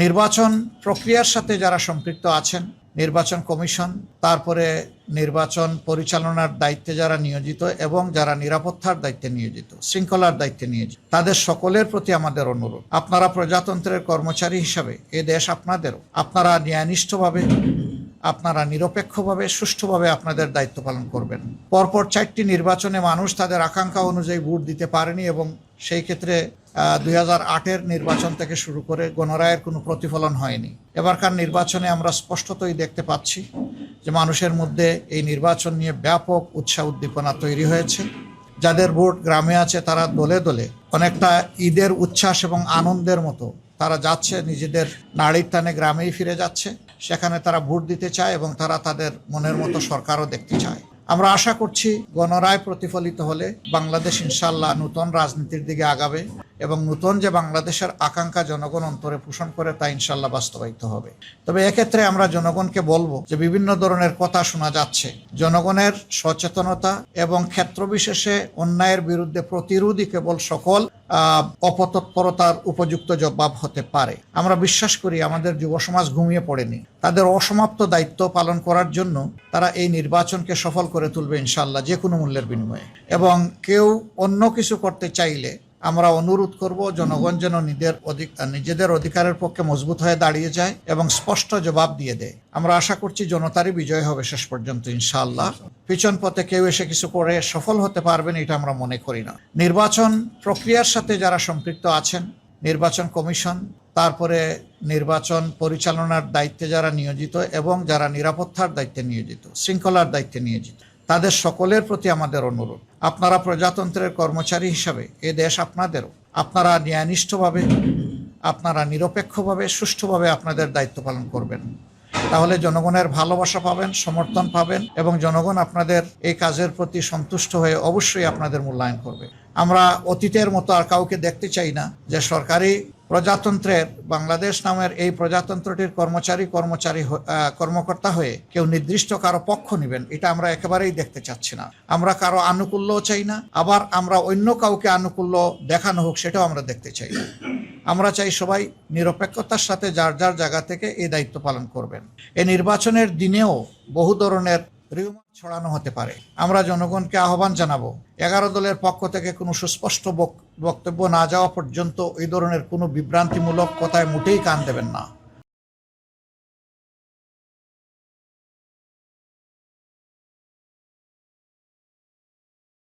নির্বাচন প্রক্রিয়ার সাথে যারা সম্পৃক্ত আছেন, নির্বাচন কমিশন, তারপরে নির্বাচন পরিচালনার দায়িত্বে যারা নিয়োজিত এবং যারা নিরাপত্তার দায়িত্বে নিয়োজিত, শৃঙ্খলার দায়িত্বে নিয়োজিত, তাদের সকলের প্রতি আমাদের অনুরোধ, আপনারা প্রজাতন্ত্রের কর্মচারী হিসাবে এ দেশ আপনাদেরও, আপনারা ন্যায়নিষ্ঠভাবে, আপনারা নিরপেক্ষভাবে, সুষ্ঠুভাবে আপনাদের দায়িত্ব পালন করবেন। পরপর 4টি নির্বাচনে মানুষ তাদের আকাঙ্ক্ষা অনুযায়ী ভোট দিতে পারেনি এবং সেই ক্ষেত্রে 2008-এর নির্বাচন থেকে শুরু করে গণরায়ের কোনো প্রতিফলন হয়নি। এবারকার নির্বাচনে আমরা স্পষ্টতই দেখতে পাচ্ছি যে মানুষের মধ্যে এই নির্বাচন নিয়ে ব্যাপক উৎসাহ উদ্দীপনা তৈরি হয়েছে। যাদের ভোট গ্রামে আছে তারা দলে দলে অনেকটা ঈদের উচ্ছ্বাস এবং আনন্দের মতো তারা যাচ্ছে, নিজেদের নাড়ির টানে গ্রামেই ফিরে যাচ্ছে। সেখানে তারা ভোট দিতে চায় এবং তারা তাদের মনের মতো সরকারও দেখতে চায়। আমরা আশা করছি গণরায় প্রতিফলিত হলে বাংলাদেশ ইনশাআল্লাহ নতুন রাজনীতির দিকে আগাবে এবং নতুন যে বাংলাদেশের আকাঙ্ক্ষা জনগণ অন্তরে পোষণ করে তা ইনশাআল্লাহ বাস্তবায়িত হবে। তবে এক্ষেত্রে আমরা জনগণকে বলবো যে বিভিন্ন ধরনের কথা শোনা যাচ্ছে, জনগণের সচেতনতা এবং ক্ষেত্র বিশেষে অন্যায়ের বিরুদ্ধে প্রতিরোধই কেবল সকল অপতৎপরতার উপযুক্ত জবাব হতে পারে। আমরা বিশ্বাস করি আমাদের যুব সমাজ ঘুমিয়ে পড়েনি, তাদের অসমাপ্ত দায়িত্ব পালন করার জন্য তারা এই নির্বাচনকে সফল করে তুলবে ইনশাআল্লাহ যে কোনো মূল্যের বিনিময়ে। এবং কেউ অন্য কিছু করতে চাইলে আমরা অনুরোধ করব জনগণ যেন নিজেদের অধিকারের পক্ষে মজবুত হয়ে দাঁড়িয়ে যায় এবং স্পষ্ট জবাব দিয়ে দেয়। আমরা আশা করছি জনতারই বিজয় হবে শেষ পর্যন্ত ইনশাআল্লাহ। পিছন পথে কেউ এসে কিছু করে সফল হতে পারবেন এটা আমরা মনে করি না। নির্বাচন প্রক্রিয়ার সাথে যারা সম্পৃক্ত আছেন, নির্বাচন কমিশন, তারপরে নির্বাচন পরিচালনার দায়িত্বে যারা নিয়োজিত এবং যারা নিরাপত্তার দায়িত্বে নিয়োজিত, শৃঙ্খলার দায়িত্বে নিয়োজিত, তাদের সকলের প্রতি আমাদের অনুরোধ, আপনারা প্রজাতন্ত্রের কর্মচারী হিসাবে এ দেশ আপনাদেরও, আপনারা ন্যায়নিষ্ঠভাবে, আপনারা নিরপেক্ষভাবে, সুষ্ঠুভাবে আপনাদের দায়িত্ব পালন করবেন। তাহলে জনগণের ভালোবাসা পাবেন, সমর্থন পাবেন এবং জনগণ আপনাদের এই কাজের প্রতি সন্তুষ্ট হয়ে অবশ্যই আপনাদের মূল্যায়ন করবে। আমরা অতীতের মতো আর কাউকে দেখতে চাই না যে সরকারি প্রজাতন্ত্রের বাংলাদেশ নামের এই প্রজাতন্ত্রটির কর্মকর্তা হয়ে কেউ নির্দিষ্ট কারো পক্ষ নেবেন, এটা আমরা একেবারেই দেখতে চাচ্ছি না। আমরা কারো আনুকূল্যও চাই না, আবার আমরা অন্য কাউকে আনুকূল্য দেখানো হোক সেটাও আমরা দেখতে চাই না। আমরা চাই সবাই নিরপেক্ষতার সাথে যার যার জায়গা থেকে এই দায়িত্ব পালন করবেন। এই নির্বাচনের দিনেও বহু ধরনের রিউমার ছড়ানো হতে পারে। আমরা জনগণকে আহ্বান জানাবো 11 দলের পক্ষ থেকে কোনো সুস্পষ্ট বক্তব্য না যাওয়া পর্যন্ত এই ধরনের কোনো বিভ্রান্তিমূলক কথায় মোটেই কান দেবেন না।